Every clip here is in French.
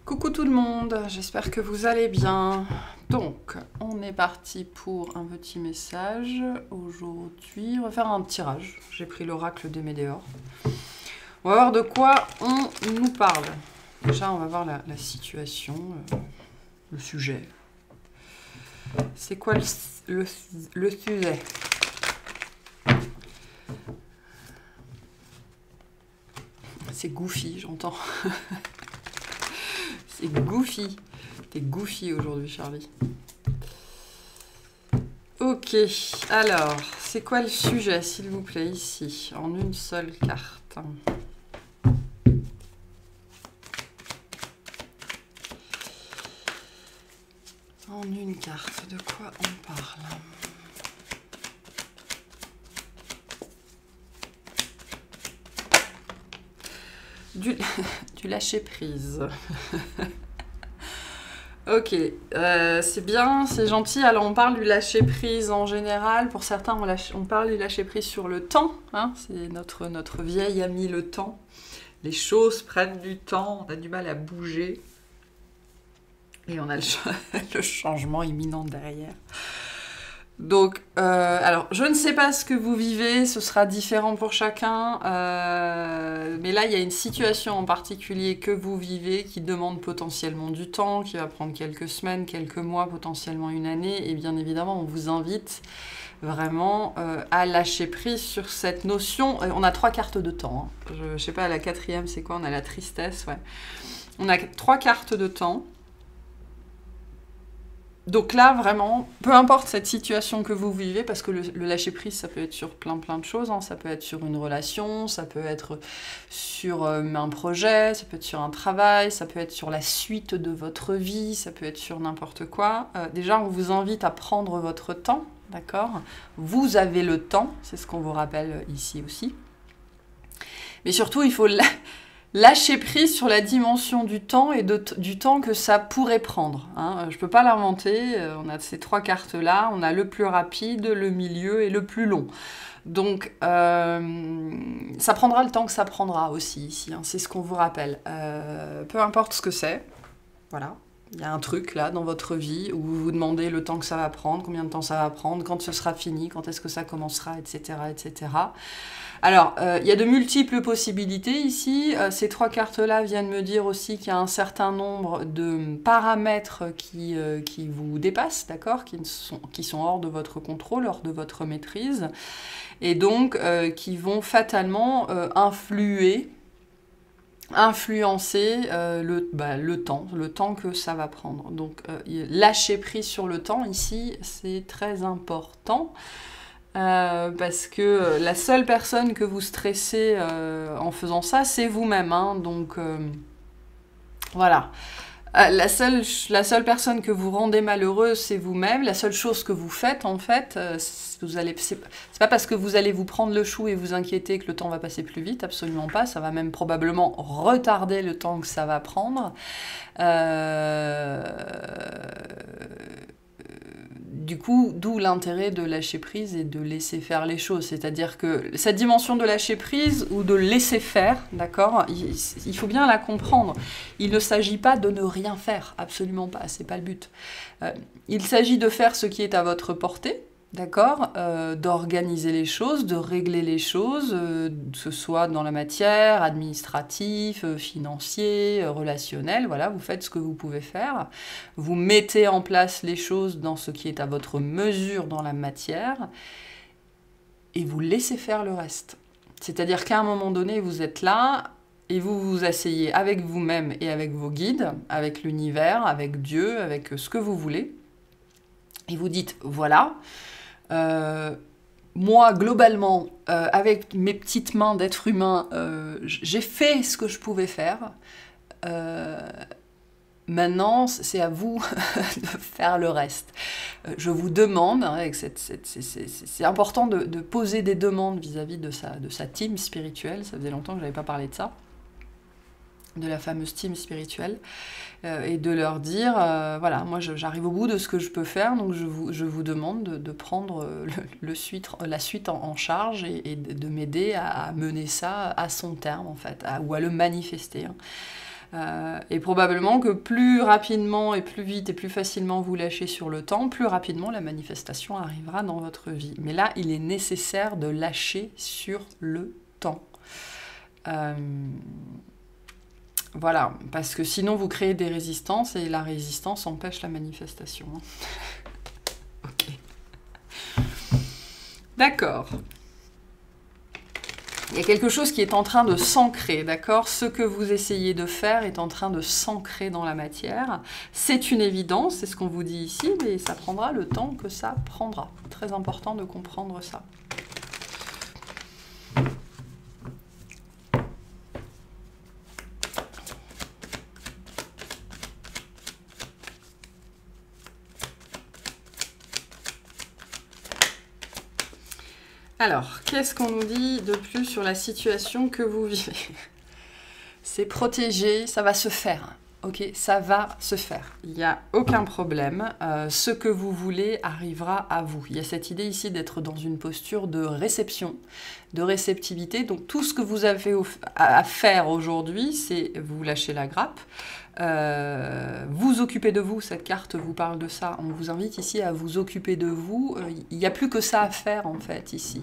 Coucou tout le monde, j'espère que vous allez bien. Donc, on est parti pour un petit message. Aujourd'hui, on va faire un tirage. J'ai pris l'oracle des Médéors. On va voir de quoi on nous parle. Déjà, on va voir la situation, le sujet. C'est quoi le sujet? C'est goofy, j'entends. C'est goofy. T'es goofy aujourd'hui, Charlie. Ok, alors, c'est quoi le sujet, s'il vous plaît, ici, en une seule carte? En une carte, de quoi on parle? Du lâcher-prise. Ok, c'est bien, c'est gentil. Alors on parle du lâcher-prise en général. Pour certains, on parle du lâcher-prise sur le temps. Hein, c'est notre vieil ami le temps. Les choses prennent du temps, on a du mal à bouger. Et on a le changement imminent derrière. Donc, alors, je ne sais pas ce que vous vivez, ce sera différent pour chacun, mais là, il y a une situation en particulier que vous vivez qui demande potentiellement du temps, qui va prendre quelques semaines, quelques mois, potentiellement une année, et bien évidemment, on vous invite vraiment à lâcher prise sur cette notion. On a 3 cartes de temps, hein. Je ne sais pas, la 4e, c'est quoi? On a la tristesse, ouais. On a 3 cartes de temps. Donc là, vraiment, peu importe cette situation que vous vivez, parce que le lâcher-prise, ça peut être sur plein de choses, hein. Ça peut être sur une relation, ça peut être sur un projet, ça peut être sur un travail, ça peut être sur la suite de votre vie, ça peut être sur n'importe quoi. Déjà, on vous invite à prendre votre temps, d'accord? Vous avez le temps, c'est ce qu'on vous rappelle ici aussi. Mais surtout, il faut lâcher prise sur la dimension du temps et du temps que ça pourrait prendre. Hein. Je ne peux pas l'inventer, on a ces 3 cartes-là, on a le plus rapide, le milieu et le plus long. Donc, ça prendra le temps que ça prendra aussi ici, hein. C'est ce qu'on vous rappelle. Peu importe ce que c'est, voilà. Il y a un truc là dans votre vie où vous vous demandez le temps que ça va prendre, combien de temps ça va prendre, quand ce sera fini, quand est-ce que ça commencera, etc. etc. Alors, il y a de multiples possibilités ici. Ces 3 cartes-là viennent me dire aussi qu'il y a un certain nombre de paramètres qui vous dépassent, d'accord, qui sont hors de votre contrôle, hors de votre maîtrise, et donc qui vont fatalement influencer le temps que ça va prendre. Donc, lâcher prise sur le temps, ici, c'est très important. Parce que la seule personne que vous stressez en faisant ça, c'est vous-même. Hein, donc, voilà. La seule personne que vous rendez malheureuse, c'est vous-même. La seule chose que vous faites, en fait, c'est pas parce que vous allez vous prendre le chou et vous inquiéter que le temps va passer plus vite, absolument pas. Ça va même probablement retarder le temps que ça va prendre. Du coup, d'où l'intérêt de lâcher prise et de laisser faire les choses. C'est-à-dire que cette dimension de lâcher prise ou de laisser faire, d'accord, il faut bien la comprendre. Il ne s'agit pas de ne rien faire, absolument pas, c'est pas le but. Il s'agit de faire ce qui est à votre portée, d'accord, d'organiser les choses, de régler les choses, que ce soit dans la matière, administratif, financier, relationnel, voilà, vous faites ce que vous pouvez faire, vous mettez en place les choses dans ce qui est à votre mesure dans la matière, et vous laissez faire le reste. C'est-à-dire qu'à un moment donné, vous êtes là, et vous vous asseyez avec vous-même et avec vos guides, avec l'univers, avec Dieu, avec ce que vous voulez, et vous dites, voilà, moi, globalement, avec mes petites mains d'être humain, j'ai fait ce que je pouvais faire. Maintenant, c'est à vous de faire le reste. Je vous demande, hein, c'est important de poser des demandes vis-à-vis de sa team spirituelle. Ça faisait longtemps que je n'avais pas parlé de ça, de la fameuse team spirituelle, et de leur dire, voilà, moi j'arrive au bout de ce que je peux faire, donc je vous demande de prendre la suite en charge et de m'aider à mener ça à son terme, en fait, ou à le manifester. Hein. Et probablement que plus rapidement et plus vite et plus facilement vous lâchez sur le temps, plus rapidement la manifestation arrivera dans votre vie. Mais là, il est nécessaire de lâcher sur le temps. Voilà, parce que sinon vous créez des résistances et la résistance empêche la manifestation. Ok. D'accord. Il y a quelque chose qui est en train de s'ancrer, d'accord? Ce que vous essayez de faire est en train de s'ancrer dans la matière. C'est une évidence, c'est ce qu'on vous dit ici, mais ça prendra le temps que ça prendra. Très important de comprendre ça. Alors, qu'est-ce qu'on nous dit de plus sur la situation que vous vivez? C'est protégé, ça va se faire. Ok, ça va se faire. Il n'y a aucun problème. Ce que vous voulez arrivera à vous. Il y a cette idée ici d'être dans une posture de réception, de réceptivité. Donc tout ce que vous avez à faire aujourd'hui, c'est vous lâcher la grappe. Vous occuper de vous, cette carte vous parle de ça. On vous invite ici à vous occuper de vous. Il n'y a plus que ça à faire en fait ici.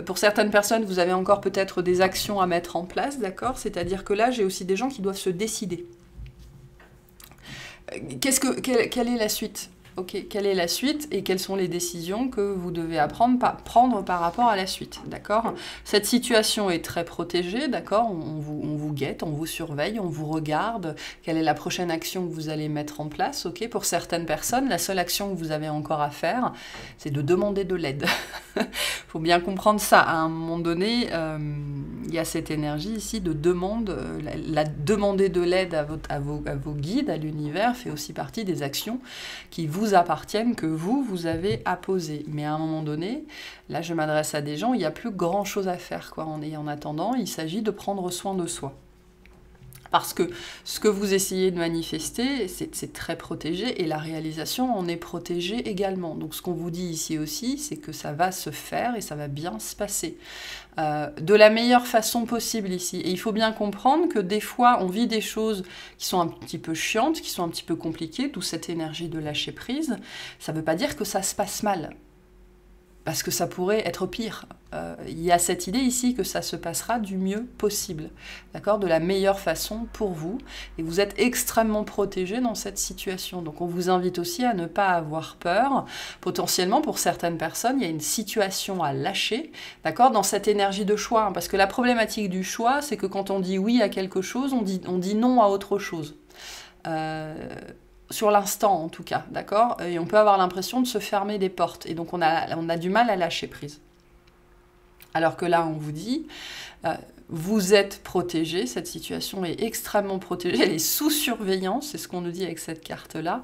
Pour certaines personnes, vous avez encore peut-être des actions à mettre en place, d'accord? C'est-à-dire que là, j'ai aussi des gens qui doivent se décider. Quelle est la suite? Ok, quelle est la suite et quelles sont les décisions que vous devez prendre par rapport à la suite, d'accord? Cette situation est très protégée, d'accord? On vous guette, on vous surveille, on vous regarde. Quelle est la prochaine action que vous allez mettre en place, ok? Pour certaines personnes, la seule action que vous avez encore à faire, c'est de demander de l'aide. Faut bien comprendre ça. À un moment donné, il y a cette énergie ici de demande. Demander de l'aide à vos guides, à l'univers, fait aussi partie des actions qui vous appartiennent, que vous avez à poser. Mais à un moment donné, là je m'adresse à des gens, il n'y a plus grand chose à faire, quoi. En attendant, il s'agit de prendre soin de soi. Parce que ce que vous essayez de manifester, c'est très protégé et la réalisation en est protégée également. Donc ce qu'on vous dit ici aussi, c'est que ça va se faire et ça va bien se passer. De la meilleure façon possible ici. Et il faut bien comprendre que des fois, on vit des choses qui sont un petit peu chiantes, qui sont un petit peu compliquées, d'où cette énergie de lâcher prise. Ça ne veut pas dire que ça se passe mal. Parce que ça pourrait être pire. Il y a cette idée ici que ça se passera du mieux possible, d'accord, de la meilleure façon pour vous. Et vous êtes extrêmement protégé dans cette situation. Donc on vous invite aussi à ne pas avoir peur. Potentiellement, pour certaines personnes, il y a une situation à lâcher, d'accord, dans cette énergie de choix. Parce que la problématique du choix, c'est que quand on dit oui à quelque chose, on dit non à autre chose. Sur l'instant en tout cas, d'accord? Et on peut avoir l'impression de se fermer des portes. Et donc on a du mal à lâcher prise. Alors que là, on vous dit, vous êtes protégé, cette situation est extrêmement protégée, elle est sous surveillance, c'est ce qu'on nous dit avec cette carte-là.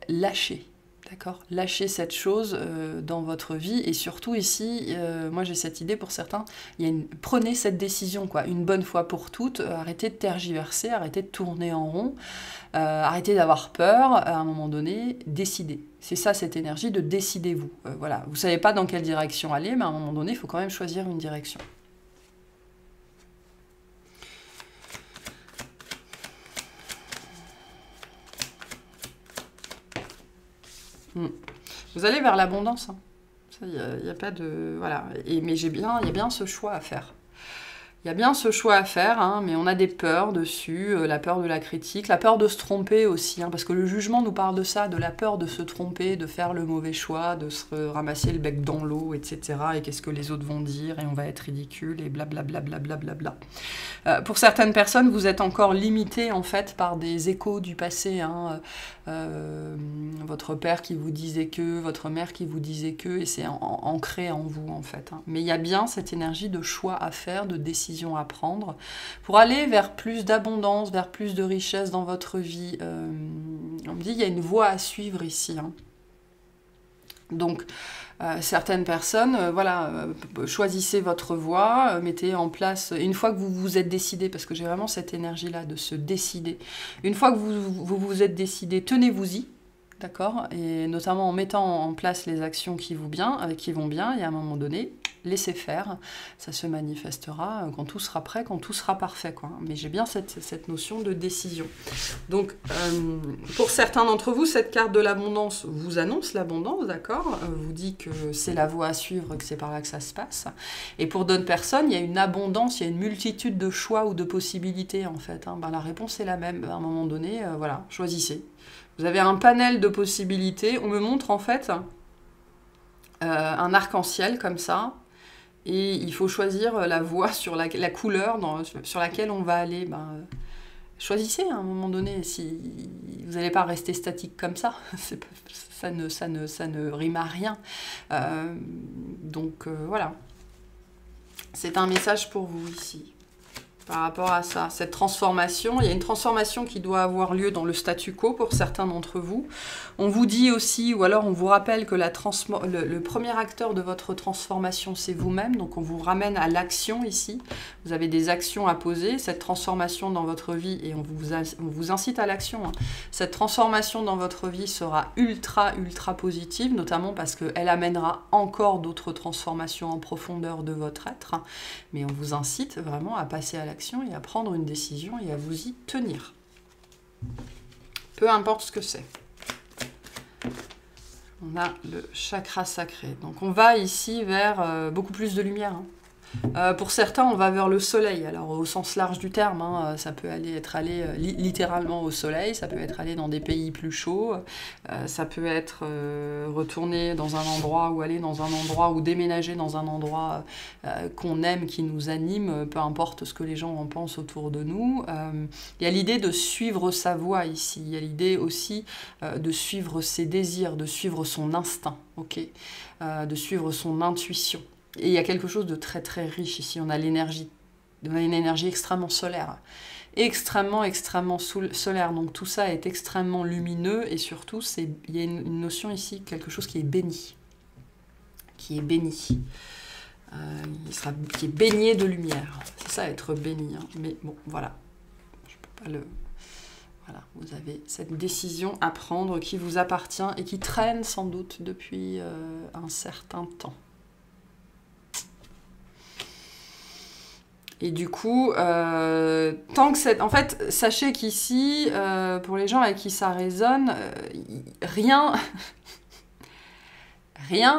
Lâchez, d'accord? Lâchez cette chose dans votre vie. Et surtout ici, moi j'ai cette idée pour certains, prenez cette décision, quoi, une bonne fois pour toutes. Arrêtez de tergiverser, arrêtez de tourner en rond. Arrêtez d'avoir peur, à un moment donné, décidez. C'est ça, cette énergie de décidez-vous. Voilà. Vous ne savez pas dans quelle direction aller, mais à un moment donné, il faut quand même choisir une direction. Vous allez vers l'abondance. Hein. Il n'y a pas de... Voilà. Mais il y a bien ce choix à faire. Il y a bien ce choix à faire, hein, mais on a des peurs dessus, la peur de la critique, la peur de se tromper aussi, hein, parce que le jugement nous parle de ça, de la peur de se tromper, de faire le mauvais choix, de se ramasser le bec dans l'eau, etc. Et qu'est-ce que les autres vont dire, et on va être ridicule, et blablabla. Pour certaines personnes, vous êtes encore limité en fait par des échos du passé, hein, votre père qui vous disait que, votre mère qui vous disait que, et c'est ancré en vous en fait. Hein. Mais il y a bien cette énergie de choix à faire, de décision à prendre pour aller vers plus d'abondance, vers plus de richesse dans votre vie. On me dit il y a une voie à suivre ici. Hein. Donc, certaines personnes, choisissez votre voie, mettez en place, une fois que vous vous êtes décidé, parce que j'ai vraiment cette énergie-là de se décider, une fois que vous vous êtes décidé, tenez-vous-y, d'accord, et notamment en mettant en place les actions qui vont bien, et à un moment donné, laissez faire, ça se manifestera quand tout sera prêt, quand tout sera parfait, quoi. Mais j'ai bien cette notion de décision. Donc, pour certains d'entre vous, cette carte de l'abondance vous annonce l'abondance, d'accord, vous dit que c'est la voie à suivre, que c'est par là que ça se passe. Et pour d'autres personnes, il y a une abondance, il y a une multitude de choix ou de possibilités, en fait. Hein. Ben, la réponse est la même. À un moment donné, voilà, choisissez. Vous avez un panel de possibilités. On me montre, en fait, un arc-en-ciel comme ça. Et il faut choisir la voie sur la couleur sur laquelle on va aller. Ben, choisissez à un moment donné. Si vous n'allez pas rester statique comme ça. Ça ne rime à rien. Donc, voilà. C'est un message pour vous ici. Par rapport à ça, cette transformation, il y a une transformation qui doit avoir lieu dans le statu quo pour certains d'entre vous. On vous dit aussi, ou alors on vous rappelle que le premier acteur de votre transformation, c'est vous-même. Donc on vous ramène à l'action ici. Vous avez des actions à poser. Cette transformation dans votre vie, et on vous incite à l'action, hein. Cette transformation dans votre vie sera ultra positive, notamment parce qu'elle amènera encore d'autres transformations en profondeur de votre être. Hein. Mais on vous incite vraiment à passer à l'action et à prendre une décision et à vous y tenir. Peu importe ce que c'est. On a le chakra sacré. Donc on va ici vers beaucoup plus de lumière. Hein. Pour certains, on va vers le soleil. Alors au sens large du terme, hein, ça peut être aller littéralement au soleil, ça peut être aller dans des pays plus chauds, ça peut être retourner dans un endroit ou aller dans un endroit ou déménager dans un endroit qu'on aime, qui nous anime, peu importe ce que les gens en pensent autour de nous. Il y a l'idée de suivre sa voie ici. Il y a l'idée aussi de suivre ses désirs, de suivre son instinct, ok, de suivre son intuition. Et il y a quelque chose de très riche ici. On a l'énergie, une énergie extrêmement solaire. Extrêmement solaire. Donc tout ça est extrêmement lumineux et surtout, il y a une notion ici, quelque chose qui est béni. Qui est béni. Qui est baigné de lumière. C'est ça, être béni. Hein. Mais bon, voilà. Je peux pas le... Voilà, vous avez cette décision à prendre qui vous appartient et qui traîne sans doute depuis un certain temps. Et du coup, tant que c'est... En fait, sachez qu'ici, pour les gens avec qui ça résonne, rien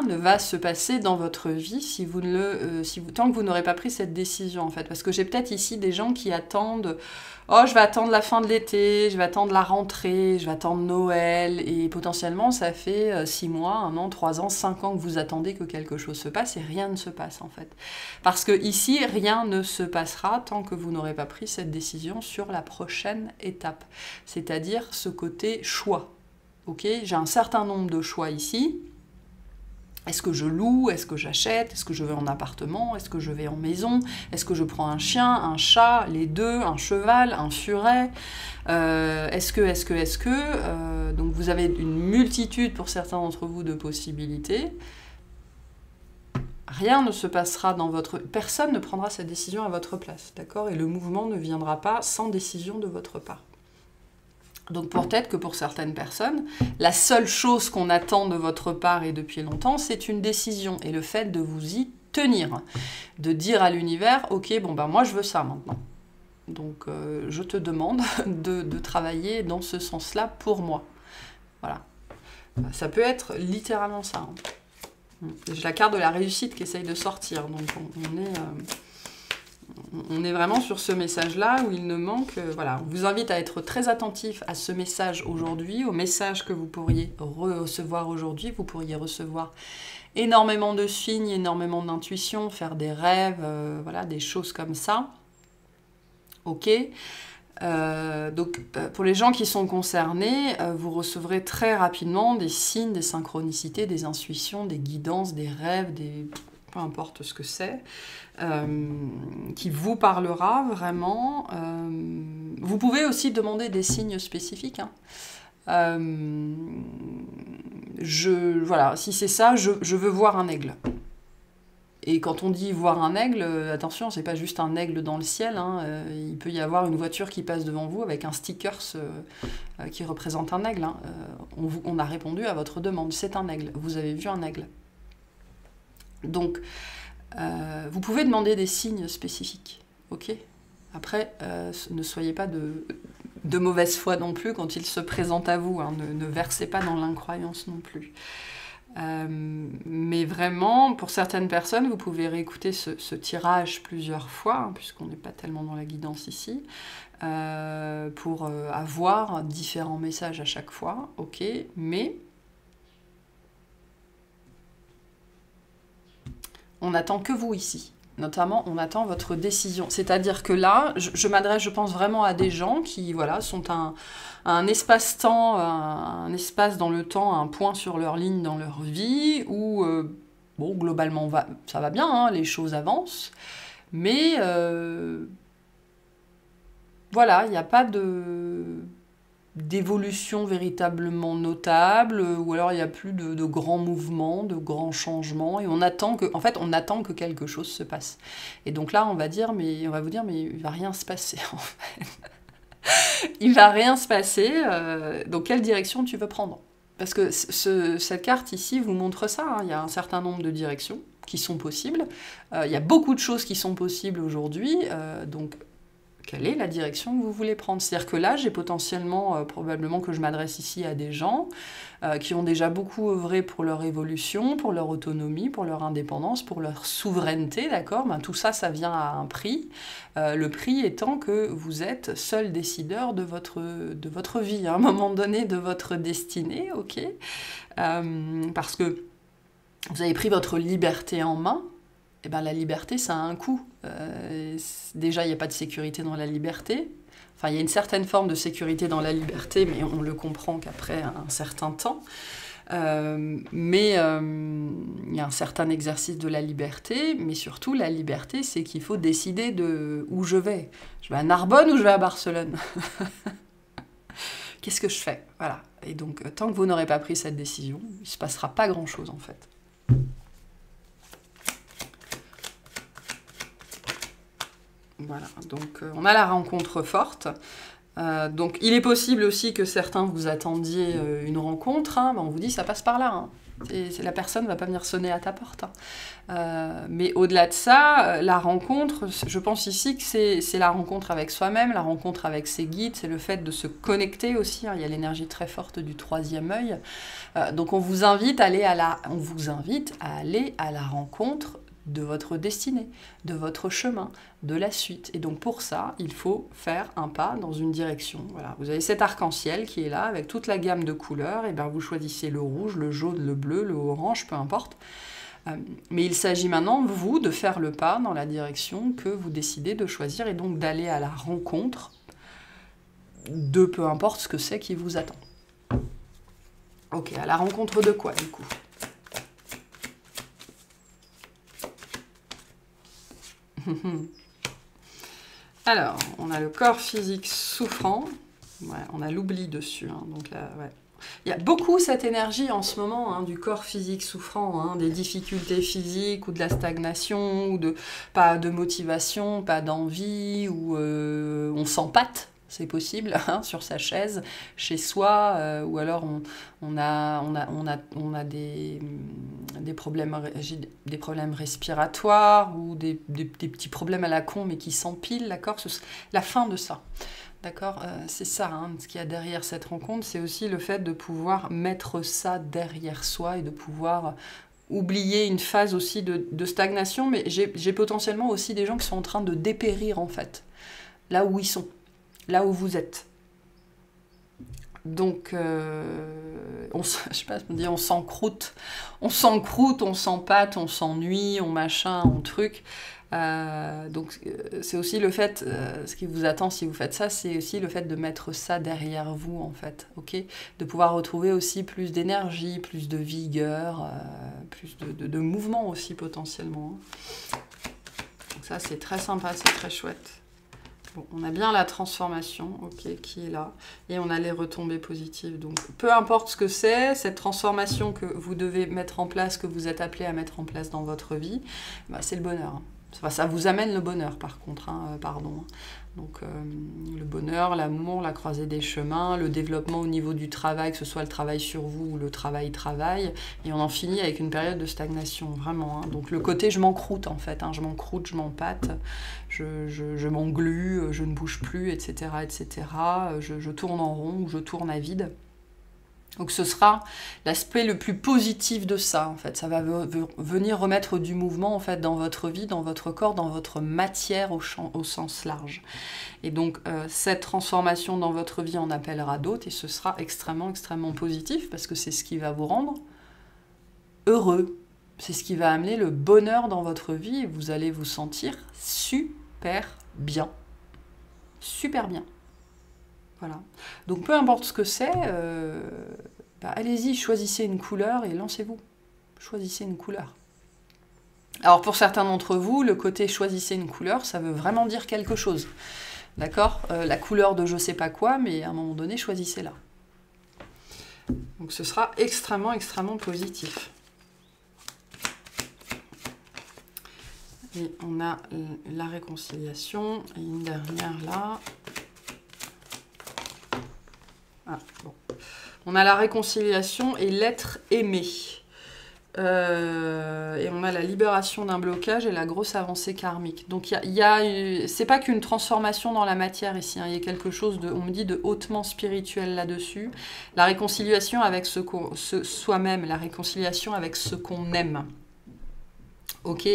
ne va se passer dans votre vie tant que vous n'aurez pas pris cette décision, en fait. Parce que j'ai peut-être ici des gens qui attendent... Oh, je vais attendre la fin de l'été, je vais attendre la rentrée, je vais attendre Noël. Et potentiellement, ça fait 6 mois, 1 an, 3 ans, 5 ans que vous attendez que quelque chose se passe et rien ne se passe, en fait. Parce que ici, rien ne se passera tant que vous n'aurez pas pris cette décision sur la prochaine étape. C'est-à-dire ce côté choix. Ok ? J'ai un certain nombre de choix ici. Est-ce que je loue? Est-ce que j'achète? Est-ce que je vais en appartement? Est-ce que je vais en maison? Est-ce que je prends un chien, un chat, les deux, un cheval, un furet? Donc vous avez une multitude pour certains d'entre vous de possibilités. Rien ne se passera dans votre... Personne ne prendra cette décision à votre place, d'accord? Et le mouvement ne viendra pas sans décision de votre part. Donc peut-être que pour certaines personnes, la seule chose qu'on attend de votre part et depuis longtemps, c'est une décision et le fait de vous y tenir, de dire à l'univers, ok, bon ben moi je veux ça maintenant. Donc je te demande de travailler dans ce sens-là pour moi. Voilà. Ça peut être littéralement ça. Hein. J'ai la carte de la réussite qui essaye de sortir, donc on est vraiment sur ce message-là où il ne manque... voilà, on vous invite à être très attentif à ce message aujourd'hui, au message que vous pourriez recevoir aujourd'hui. Vous pourriez recevoir énormément de signes, énormément d'intuition, faire des rêves, voilà, des choses comme ça. Ok. Donc, pour les gens qui sont concernés, vous recevrez très rapidement des signes, des synchronicités, des intuitions, des guidances, des rêves, peu importe ce que c'est, qui vous parlera vraiment. Vous pouvez aussi demander des signes spécifiques. Hein. Voilà, si c'est ça, je veux voir un aigle. Et quand on dit voir un aigle, attention, c'est pas juste un aigle dans le ciel. Hein, il peut y avoir une voiture qui passe devant vous avec un sticker qui représente un aigle. Hein. On a répondu à votre demande, c'est un aigle. Vous avez vu un aigle. Donc, Vous pouvez demander des signes spécifiques, ok? Après, ne soyez pas de mauvaise foi non plus quand il se présente à vous, hein, ne versez pas dans l'incroyance non plus. Mais vraiment, pour certaines personnes, vous pouvez réécouter ce tirage plusieurs fois, hein, puisqu'on n'est pas tellement dans la guidance ici, pour avoir différents messages à chaque fois, ok, mais on n'attend que vous ici. Notamment, on attend votre décision. C'est-à-dire que là, je m'adresse, je pense, vraiment à des gens qui, voilà, sont un espace-temps, un espace dans le temps, un point sur leur ligne dans leur vie, où, bon, globalement, ça va bien, hein, les choses avancent, mais, voilà, il n'y a pas d'évolution véritablement notable, ou alors il n'y a plus de grands mouvements, de grands changements, et on attend que quelque chose se passe. Et donc là, on va vous dire, mais il va rien se passer, en fait. Il va rien se passer, donc quelle direction tu veux prendre? Parce que cette carte ici vous montre ça, hein, il y a un certain nombre de directions qui sont possibles, il y a beaucoup de choses qui sont possibles aujourd'hui, donc quelle est la direction que vous voulez prendre? C'est-à-dire que là, j'ai potentiellement, probablement que je m'adresse ici à des gens qui ont déjà beaucoup œuvré pour leur évolution, pour leur autonomie, pour leur indépendance, pour leur souveraineté, d'accord? Ben, tout ça, ça vient à un prix. Le prix étant que vous êtes seul décideur de votre vie, à un moment donné, de votre destinée, ok? Parce que vous avez pris votre liberté en main. Eh ben, la liberté, ça a un coût. Déjà, il n'y a pas de sécurité dans la liberté. Enfin, il y a une certaine forme de sécurité dans la liberté, mais on le comprend qu'après un certain temps. Mais il y a un certain exercice de la liberté, mais surtout, la liberté, c'est qu'il faut décider de où je vais. Je vais à Narbonne ou je vais à Barcelone? Qu'est-ce que je fais? Voilà. Et donc, tant que vous n'aurez pas pris cette décision, il ne se passera pas grand-chose, en fait. Voilà, donc on a la rencontre forte. Donc il est possible aussi que certains vous attendiez une rencontre, hein, ben on vous dit ça passe par là. Hein. La personne ne va pas venir sonner à ta porte. Hein. Mais au-delà de ça, la rencontre, je pense ici que c'est la rencontre avec soi-même, la rencontre avec ses guides, c'est le fait de se connecter aussi. Hein, il y a l'énergie très forte du troisième œil. Donc on vous invite à aller à la rencontre de votre destinée, de votre chemin, de la suite. Et donc pour ça, il faut faire un pas dans une direction. Voilà. Vous avez cet arc-en-ciel qui est là, avec toute la gamme de couleurs, et bien vous choisissez le rouge, le jaune, le bleu, le orange, peu importe. Mais il s'agit maintenant, vous, de faire le pas dans la direction que vous décidez de choisir, et donc d'aller à la rencontre de peu importe ce que c'est qui vous attend. Ok, à la rencontre de quoi, du coup ? Alors, on a le corps physique souffrant. Ouais, on a l'oubli dessus. Hein, donc là, ouais. Il y a beaucoup cette énergie en ce moment hein, du corps physique souffrant, hein, des difficultés physiques ou de la stagnation, ou pas de motivation, pas d'envie, ou on s'empâte. C'est possible, hein, sur sa chaise, chez soi, ou alors on a des problèmes respiratoires ou des petits problèmes à la con, mais qui s'empilent, d'accord? La fin de ça, d'accord? C'est ça, hein, ce qu'il y a derrière cette rencontre, c'est aussi le fait de pouvoir mettre ça derrière soi et de pouvoir oublier une phase aussi de stagnation, mais j'ai potentiellement aussi des gens qui sont en train de dépérir, en fait, là où ils sont. Là où vous êtes. Donc, je sais pas, on s'encroute, on s'empâte, on s'ennuie, on machin, on truc. Donc, c'est aussi le fait, ce qui vous attend si vous faites ça, c'est aussi le fait de mettre ça derrière vous, en fait, ok? De pouvoir retrouver aussi plus d'énergie, plus de vigueur, plus de mouvement aussi, potentiellement. Donc ça, c'est très sympa, c'est très chouette. Bon, on a bien la transformation, ok, qui est là, et on a les retombées positives. Donc, peu importe ce que c'est, cette transformation que vous devez mettre en place, que vous êtes appelé à mettre en place dans votre vie, bah, c'est le bonheur. Enfin, ça vous amène le bonheur, par contre, hein, pardon. Donc le bonheur, l'amour, la croisée des chemins, le développement au niveau du travail, que ce soit le travail sur vous ou le travail, et on en finit avec une période de stagnation, vraiment. Hein. Donc le côté je m'encroute en fait, hein, je m'encroute, je m'empâte, je m'englue, je ne bouge plus, etc. etc. Je tourne en rond ou je tourne à vide. Donc ce sera l'aspect le plus positif de ça, en fait. Ça va venir remettre du mouvement, en fait, dans votre vie, dans votre corps, dans votre matière au sens large. Et donc cette transformation dans votre vie en appellera d'autres, et ce sera extrêmement, extrêmement positif, parce que c'est ce qui va vous rendre heureux. C'est ce qui va amener le bonheur dans votre vie, et vous allez vous sentir super bien. Super bien. Voilà. Donc peu importe ce que c'est, allez-y, choisissez une couleur et lancez-vous. Choisissez une couleur. Alors pour certains d'entre vous, le côté choisissez une couleur, ça veut vraiment dire quelque chose. D'accord ? La couleur de je sais pas quoi, mais à un moment donné, choisissez-la. Donc ce sera extrêmement, extrêmement positif. Et on a la réconciliation, et une dernière là. Ah, bon. On a la réconciliation et l'être aimé. Et on a la libération d'un blocage et la grosse avancée karmique. Donc c'est pas qu'une transformation dans la matière ici, hein. Il y a quelque chose on me dit de hautement spirituel là-dessus. La réconciliation avec soi-même, la réconciliation avec ce qu'on aime. Ok,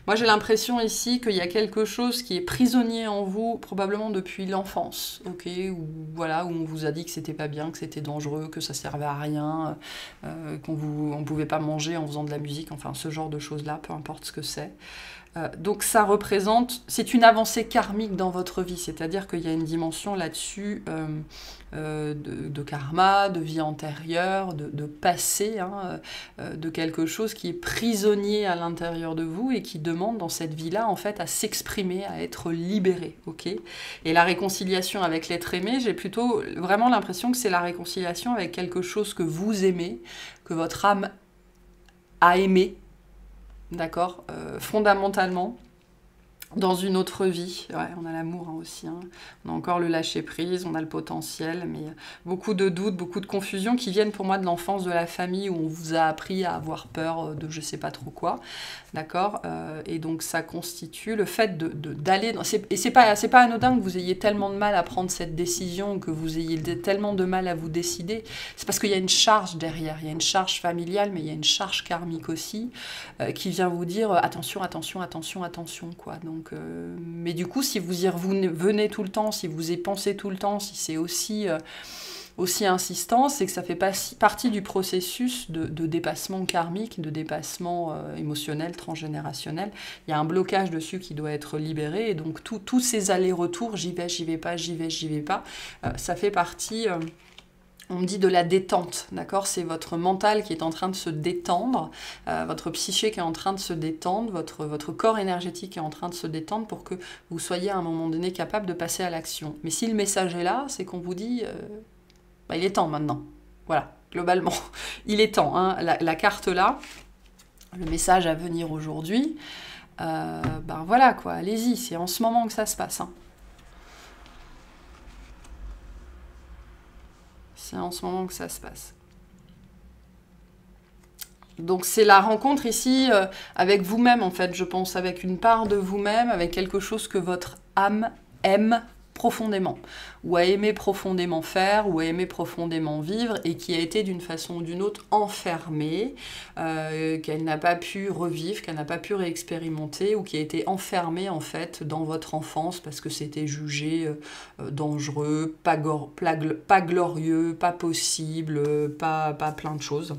moi j'ai l'impression ici qu'il y a quelque chose qui est prisonnier en vous, probablement depuis l'enfance, ok, où on vous a dit que c'était pas bien, que c'était dangereux, que ça servait à rien, on pouvait pas manger en faisant de la musique, enfin ce genre de choses-là, peu importe ce que c'est. Donc ça représente, c'est une avancée karmique dans votre vie, c'est-à-dire qu'il y a une dimension là-dessus de karma, de vie antérieure, de passé, hein, de quelque chose qui est prisonnier à l'intérieur de vous et qui demande dans cette vie-là en fait à s'exprimer, à être libéré, ok. Et la réconciliation avec l'être aimé, j'ai plutôt vraiment l'impression que c'est la réconciliation avec quelque chose que vous aimez, que votre âme a aimé. D'accord, fondamentalement, dans une autre vie. Ouais, on a l'amour hein, aussi. Hein. On a encore le lâcher-prise, on a le potentiel, mais beaucoup de doutes, beaucoup de confusions qui viennent pour moi de l'enfance, de la famille, où on vous a appris à avoir peur de je sais pas trop quoi. D'accord, et donc ça constitue le fait d'aller... Et c'est pas anodin que vous ayez tellement de mal à prendre cette décision, que vous ayez tellement de mal à vous décider. C'est parce qu'il y a une charge derrière. Il y a une charge familiale, mais il y a une charge karmique aussi, qui vient vous dire attention, attention, attention, attention, quoi. Donc, mais du coup, si vous y revenez tout le temps, si vous y pensez tout le temps, si c'est aussi insistant, c'est que ça fait partie du processus de dépassement karmique, de dépassement émotionnel, transgénérationnel. Il y a un blocage dessus qui doit être libéré, et donc tous ces allers-retours, j'y vais pas, j'y vais pas, ça fait partie... on me dit de la détente, d'accord? C'est votre mental qui est en train de se détendre, votre psyché qui est en train de se détendre, votre corps énergétique est en train de se détendre pour que vous soyez à un moment donné capable de passer à l'action. Mais si le message est là, c'est qu'on vous dit il est temps maintenant. Voilà, globalement, il est temps. Hein. La carte là, le message à venir aujourd'hui, voilà quoi, allez-y, c'est en ce moment que ça se passe. Hein. C'est en ce moment que ça se passe. Donc c'est la rencontre ici avec vous-même, en fait, je pense, avec une part de vous-même, avec quelque chose que votre âme aime profondément, ou a aimé profondément faire, ou a aimé profondément vivre, et qui a été d'une façon ou d'une autre enfermée, qu'elle n'a pas pu revivre, qu'elle n'a pas pu réexpérimenter, ou qui a été enfermée en fait dans votre enfance parce que c'était jugé dangereux, pas glorieux, pas possible, pas plein de choses.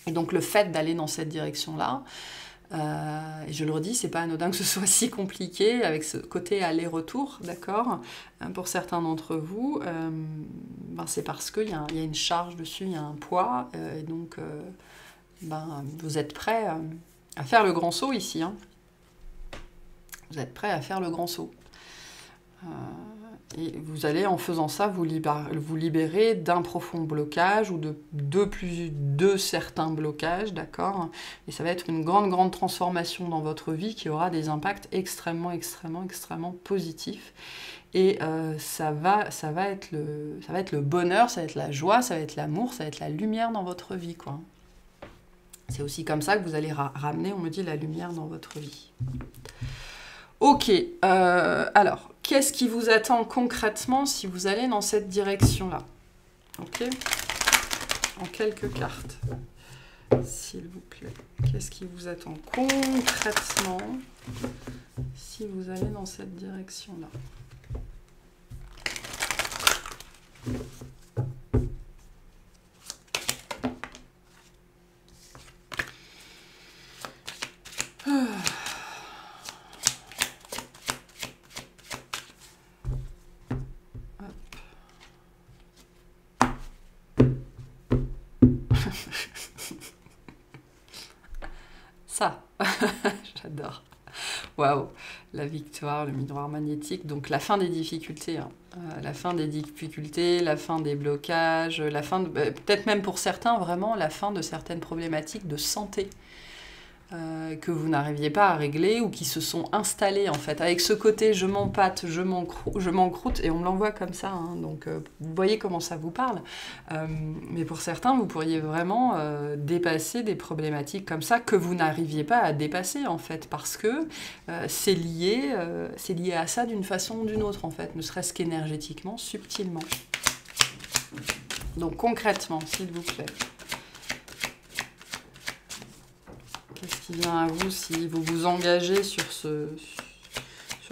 Et donc le fait d'aller dans cette direction-là, et je le redis, c'est pas anodin que ce soit si compliqué avec ce côté aller-retour, d'accord, pour certains d'entre vous, c'est parce qu'il y a une charge dessus, il y a un poids, et donc vous êtes prêts à faire le grand saut ici. Hein. Vous êtes prêts à faire le grand saut. Et vous allez, en faisant ça, vous libérer d'un profond blocage ou de certains blocages, d'accord? Et ça va être une grande, grande transformation dans votre vie qui aura des impacts extrêmement, extrêmement, extrêmement positifs. Et ça va être le bonheur, ça va être la joie, ça va être l'amour, ça va être la lumière dans votre vie, quoi. C'est aussi comme ça que vous allez ramener, on me dit, la lumière dans votre vie. Ok, alors, qu'est-ce qui vous attend concrètement si vous allez dans cette direction-là? Ok, en quelques cartes, s'il vous plaît. Qu'est-ce qui vous attend concrètement si vous allez dans cette direction-là? Ça, j'adore. Waouh, la victoire, le miroir magnétique, donc la fin des difficultés, hein. La fin des difficultés, la fin des blocages, la fin, peut-être même pour certains, vraiment la fin de certaines problématiques de santé que vous n'arriviez pas à régler ou qui se sont installées en fait. Avec ce côté je m'empâte, je m'encroute et on me l'envoie comme ça, hein. Donc vous voyez comment ça vous parle. Mais pour certains, vous pourriez vraiment dépasser des problématiques comme ça que vous n'arriviez pas à dépasser en fait, parce que c'est lié à ça d'une façon ou d'une autre en fait, ne serait-ce qu'énergétiquement, subtilement. Donc concrètement, s'il vous plaît. Qu'est-ce qui vient à vous si vous vous engagez sur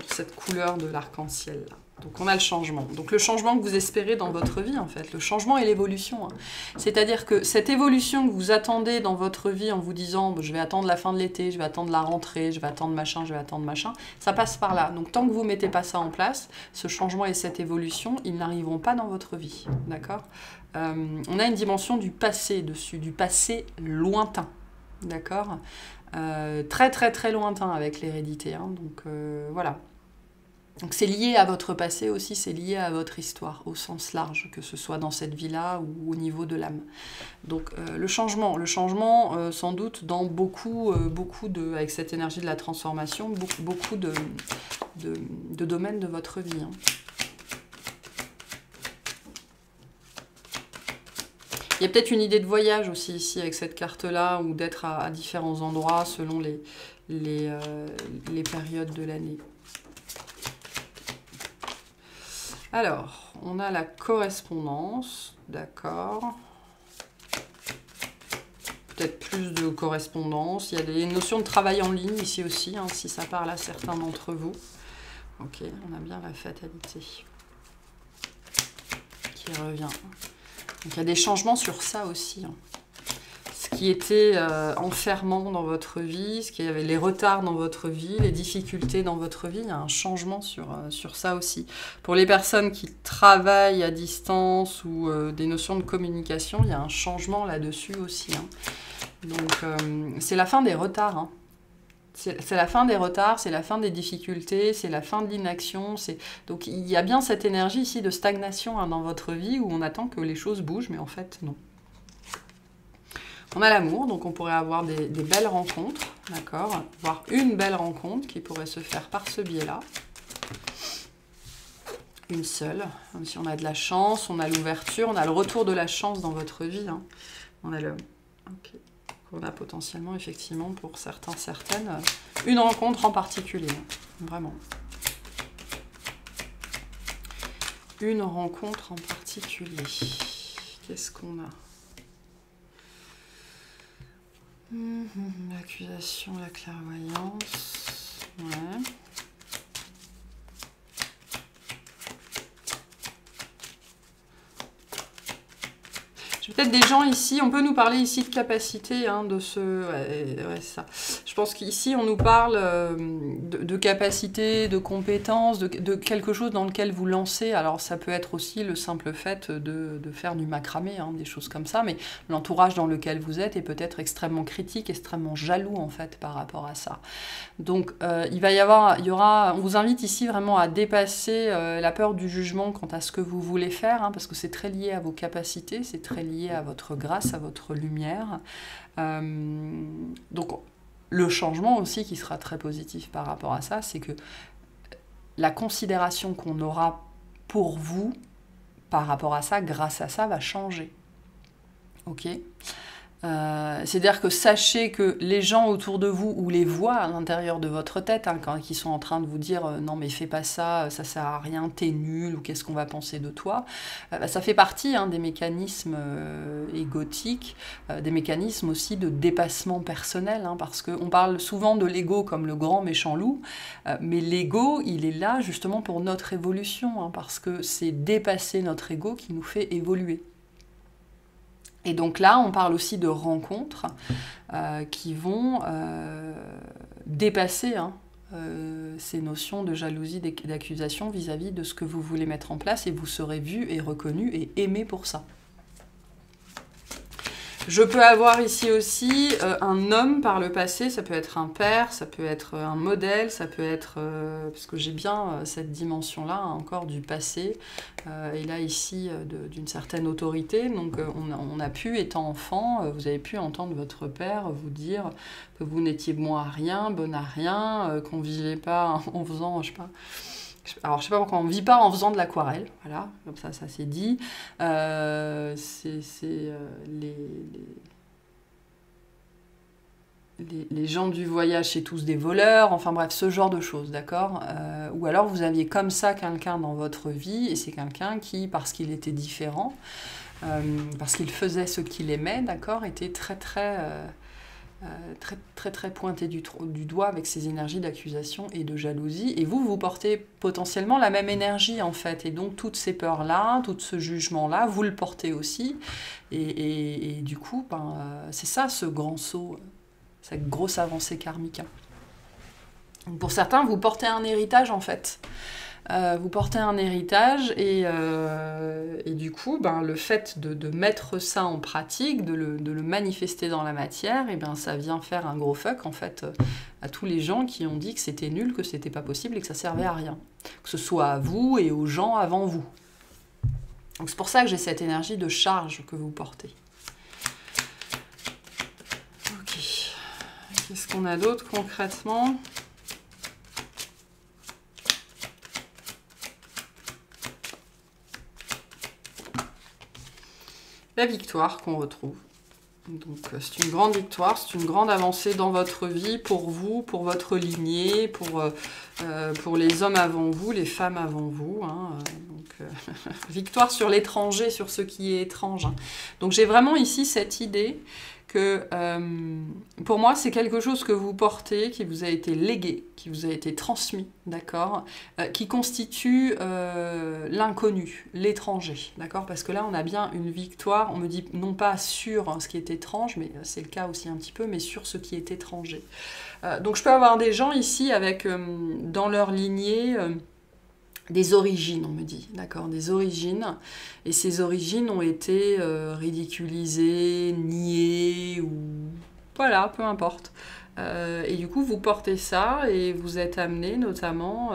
cette couleur de l'arc-en-ciel là? Donc on a le changement. Donc le changement que vous espérez dans votre vie en fait. Le changement et l'évolution, hein. C'est-à-dire que cette évolution que vous attendez dans votre vie en vous disant je vais attendre la fin de l'été, je vais attendre la rentrée, je vais attendre machin, ça passe par là. Donc tant que vous ne mettez pas ça en place, ce changement et cette évolution, ils n'arriveront pas dans votre vie. D'accord? On a une dimension du passé dessus, du passé lointain. D'accord, très très très lointain avec l'hérédité, hein. Donc voilà. Donc c'est lié à votre passé aussi, c'est lié à votre histoire au sens large, que ce soit dans cette vie-là ou au niveau de l'âme. Donc le changement sans doute dans beaucoup de, avec cette énergie de la transformation, beaucoup de domaines de votre vie, hein. Il y a peut-être une idée de voyage aussi ici avec cette carte-là, ou d'être à différents endroits selon les périodes de l'année. Alors, on a la correspondance, d'accord. Peut-être plus de correspondance. Il y a des notions de travail en ligne ici aussi, hein, si ça parle à certains d'entre vous. Ok, on a bien la fatalité qui revient. Donc il y a des changements sur ça aussi, hein. Ce qui était enfermant dans votre vie, ce qui avait les retards dans votre vie, les difficultés dans votre vie, il y a un changement sur ça aussi. Pour les personnes qui travaillent à distance ou des notions de communication, il y a un changement là-dessus aussi, hein. Donc c'est la fin des retards, hein. C'est la fin des retards, c'est la fin des difficultés, c'est la fin de l'inaction. Donc il y a bien cette énergie ici de stagnation, hein, dans votre vie où on attend que les choses bougent, mais en fait non. On a l'amour, donc on pourrait avoir des belles rencontres, d'accord, voire une belle rencontre qui pourrait se faire par ce biais-là. Une seule, même si on a de la chance, on a l'ouverture, on a le retour de la chance dans votre vie, hein. On a le... Ok. On a potentiellement, effectivement, pour certains, certaines, une rencontre en particulier, vraiment. Une rencontre en particulier. Qu'est-ce qu'on a? L'accusation, la clairvoyance. Ouais. J'ai peut-être des gens ici, on peut nous parler ici de capacité, hein, de ce... Ouais, ça. Je pense qu'ici, on nous parle de capacité, de compétences, de quelque chose dans lequel vous lancez. Alors, ça peut être aussi le simple fait de faire du macramé, hein, des choses comme ça, mais l'entourage dans lequel vous êtes est peut-être extrêmement critique, extrêmement jaloux, en fait, par rapport à ça. Donc, on vous invite ici vraiment à dépasser la peur du jugement quant à ce que vous voulez faire, hein, parce que c'est très lié à vos capacités, c'est très lié à votre grâce, à votre lumière. Donc, le changement aussi qui sera très positif par rapport à ça, c'est que la considération qu'on aura pour vous par rapport à ça, grâce à ça, va changer. Ok ? C'est-à-dire que sachez que les gens autour de vous ou les voix à l'intérieur de votre tête, hein, quand ils sont en train de vous dire non mais fais pas ça, ça sert à rien, t'es nul ou qu'est-ce qu'on va penser de toi, ça fait partie des mécanismes égotiques, des mécanismes aussi de dépassement personnel, hein, parce qu'on parle souvent de l'ego comme le grand méchant loup, mais l'ego il est là justement pour notre évolution, hein, parce que c'est dépasser notre ego qui nous fait évoluer. Et donc là, on parle aussi de rencontres qui vont dépasser ces notions de jalousie, d'accusation vis-à-vis de ce que vous voulez mettre en place, et vous serez vu et reconnu et aimé pour ça. Je peux avoir ici aussi un homme par le passé, ça peut être un père, ça peut être un modèle, ça peut être... parce que j'ai bien cette dimension-là, hein, encore du passé, et là ici d'une certaine autorité, donc on a pu, étant enfant, vous avez pu entendre votre père vous dire que vous n'étiez bon à rien, bonne à rien, qu'on ne vivait pas en faisant, je sais pas... Alors, je sais pas pourquoi on ne vit pas en faisant de l'aquarelle, voilà, comme ça c'est dit. Les gens du voyage, c'est tous des voleurs, enfin bref, ce genre de choses, d'accord ? Ou alors vous aviez comme ça quelqu'un dans votre vie, et c'est quelqu'un qui, parce qu'il était différent, parce qu'il faisait ce qu'il aimait, d'accord, était très pointé du doigt avec ces énergies d'accusation et de jalousie, et vous portez potentiellement la même énergie en fait, et donc toutes ces peurs-là, tout ce jugement-là, vous le portez aussi, et du coup, c'est ça ce grand saut, cette grosse avancée karmique. Donc pour certains, vous portez un héritage en fait. Vous portez un héritage et du coup, le fait de mettre ça en pratique, de le manifester dans la matière, et ça vient faire un gros fuck en fait à tous les gens qui ont dit que c'était nul, que c'était pas possible et que ça servait à rien. Que ce soit à vous et aux gens avant vous. Donc c'est pour ça que j'ai cette énergie de charge que vous portez. Ok. Qu'est-ce qu'on a d'autre concrètement ? La victoire qu'on retrouve. Donc c'est une grande victoire, c'est une grande avancée dans votre vie, pour vous, pour votre lignée, pour les hommes avant vous, les femmes avant vous. Hein. Donc, victoire sur l'étranger, sur ce qui est étrange. Hein. Donc j'ai vraiment ici cette idée que pour moi c'est quelque chose que vous portez, qui vous a été légué, qui vous a été transmis, d'accord, qui constitue l'inconnu, l'étranger, d'accord, parce que là on a bien une victoire, on me dit non pas sur ce qui est étrange, mais c'est le cas aussi un petit peu, mais sur ce qui est étranger. Donc je peux avoir des gens ici avec dans leur lignée des origines, on me dit, d'accord, des origines, et ces origines ont été ridiculisées, niées, ou voilà, peu importe. Et du coup, vous portez ça, et vous êtes amené, notamment,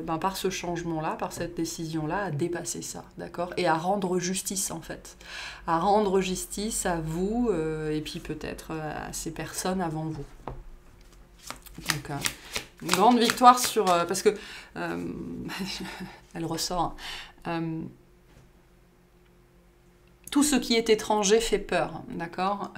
par ce changement-là, par cette décision-là, à dépasser ça, d'accord, et à rendre justice, en fait. À rendre justice à vous, et puis peut-être à ces personnes avant vous. Donc... une grande victoire sur... parce que... elle ressort. Tout ce qui est étranger fait peur, d'accord,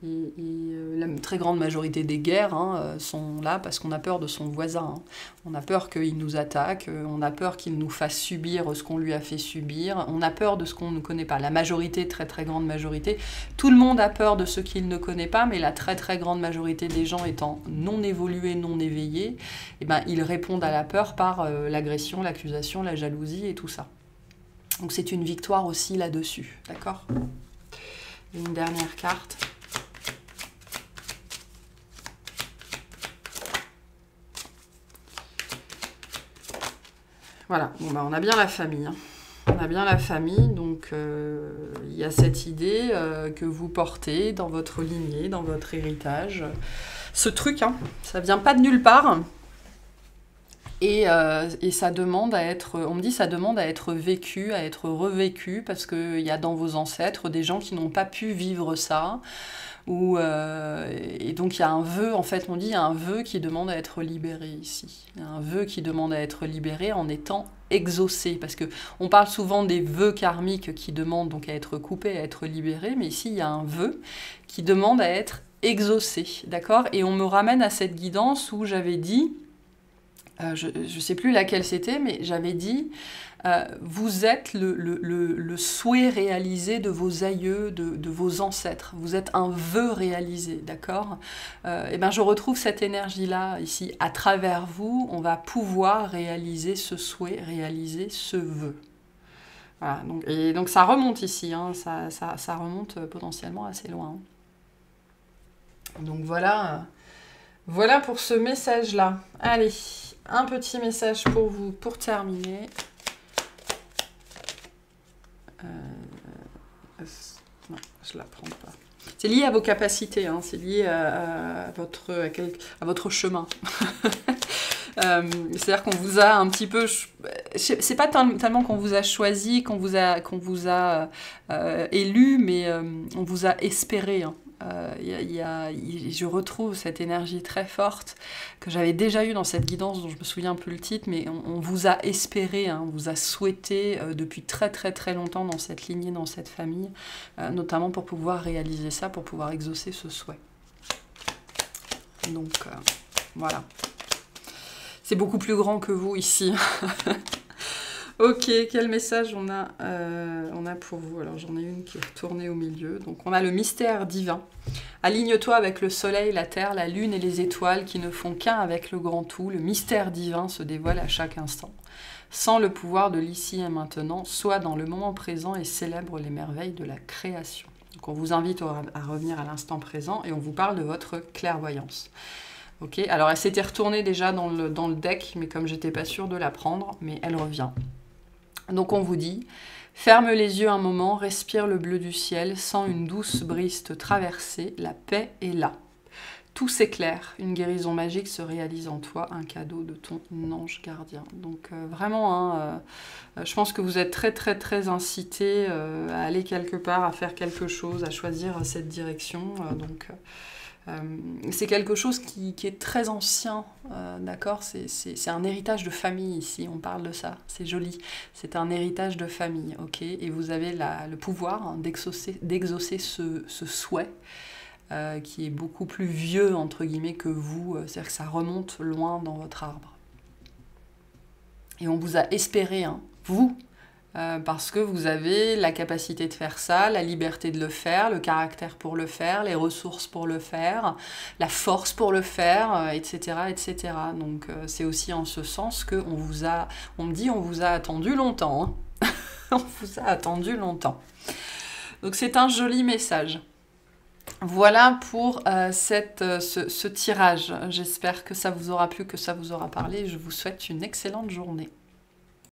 la très grande majorité des guerres sont là parce qu'on a peur de son voisin. Hein. On a peur qu'il nous attaque, on a peur qu'il nous fasse subir ce qu'on lui a fait subir, on a peur de ce qu'on ne connaît pas. La majorité, très très grande majorité, tout le monde a peur de ce qu'il ne connaît pas, mais la très très grande majorité des gens étant non évolués, non éveillés, ils répondent à la peur par l'agression, l'accusation, la jalousie et tout ça. Donc c'est une victoire aussi là-dessus, d'accord ? Une dernière carte. Voilà, bon, bah, on a bien la famille. Hein. On a bien la famille, donc il y a cette idée que vous portez dans votre lignée, dans votre héritage. Ce truc, hein, ça vient pas de nulle part. Et ça demande à être, on me dit, ça demande à être vécu, à être revécu, parce qu'il y a dans vos ancêtres des gens qui n'ont pas pu vivre ça. Et donc il y a un vœu, en fait, on dit, il y a un vœu qui demande à être libéré ici. Il y a un vœu qui demande à être libéré en étant exaucé. Parce qu'on parle souvent des vœux karmiques qui demandent donc à être coupés, à être libérés, mais ici il y a un vœu qui demande à être exaucé. D'accord ? Et on me ramène à cette guidance où j'avais dit, je ne sais plus laquelle c'était, mais j'avais dit, vous êtes le souhait réalisé de vos aïeux, de vos ancêtres. Vous êtes un vœu réalisé, d'accord ? Et ben je retrouve cette énergie-là ici. À travers vous, on va pouvoir réaliser ce souhait, réaliser ce vœu. Voilà, donc ça remonte ici, hein, ça remonte potentiellement assez loin. Donc voilà, voilà pour ce message-là. Allez, un petit message pour vous, pour terminer. Non, je ne la prends pas. C'est lié à vos capacités, hein, c'est lié à votre chemin. C'est-à-dire qu'on vous a un petit peu... C'est pas tellement qu'on vous a choisi, qu'on vous a élu, mais on vous a espéré. Hein. Je retrouve cette énergie très forte que j'avais déjà eue dans cette guidance dont je me souviens plus le titre, mais on vous a espéré, hein, on vous a souhaité depuis très très très longtemps dans cette lignée, dans cette famille, notamment pour pouvoir réaliser ça, pour pouvoir exaucer ce souhait. Donc voilà. C'est beaucoup plus grand que vous ici. Ok, quel message on a pour vous? Alors j'en ai une qui est retournée au milieu. Donc on a le mystère divin. Aligne-toi avec le soleil, la terre, la lune et les étoiles qui ne font qu'un avec le grand tout. Le mystère divin se dévoile à chaque instant. Sans le pouvoir de l'ici et maintenant, sois dans le moment présent et célèbre les merveilles de la création. Donc on vous invite à revenir à l'instant présent et on vous parle de votre clairvoyance. Ok, alors elle s'était retournée déjà dans le deck, mais comme j'étais pas sûre de la prendre, mais elle revient. Donc on vous dit, ferme les yeux un moment, respire le bleu du ciel, sens une douce brise te traverser, la paix est là. Tout s'éclaire, une guérison magique se réalise en toi, un cadeau de ton ange gardien. Donc vraiment, hein, je pense que vous êtes très très très incité à aller quelque part, à faire quelque chose, à choisir cette direction. C'est quelque chose qui est très ancien, d'accord, c'est un héritage de famille ici, on parle de ça, c'est joli. C'est un héritage de famille, ok, et vous avez le pouvoir hein, d'exaucer ce souhait qui est beaucoup plus vieux, entre guillemets, que vous, c'est-à-dire que ça remonte loin dans votre arbre. Et on vous a espéré, hein, vous, parce que vous avez la capacité de faire ça, la liberté de le faire, le caractère pour le faire, les ressources pour le faire, la force pour le faire, etc., etc. Donc c'est aussi en ce sens qu'on me dit on vous a attendu longtemps. Hein. On vous a attendu longtemps. Donc c'est un joli message. Voilà pour ce tirage. J'espère que ça vous aura plu, que ça vous aura parlé. Je vous souhaite une excellente journée.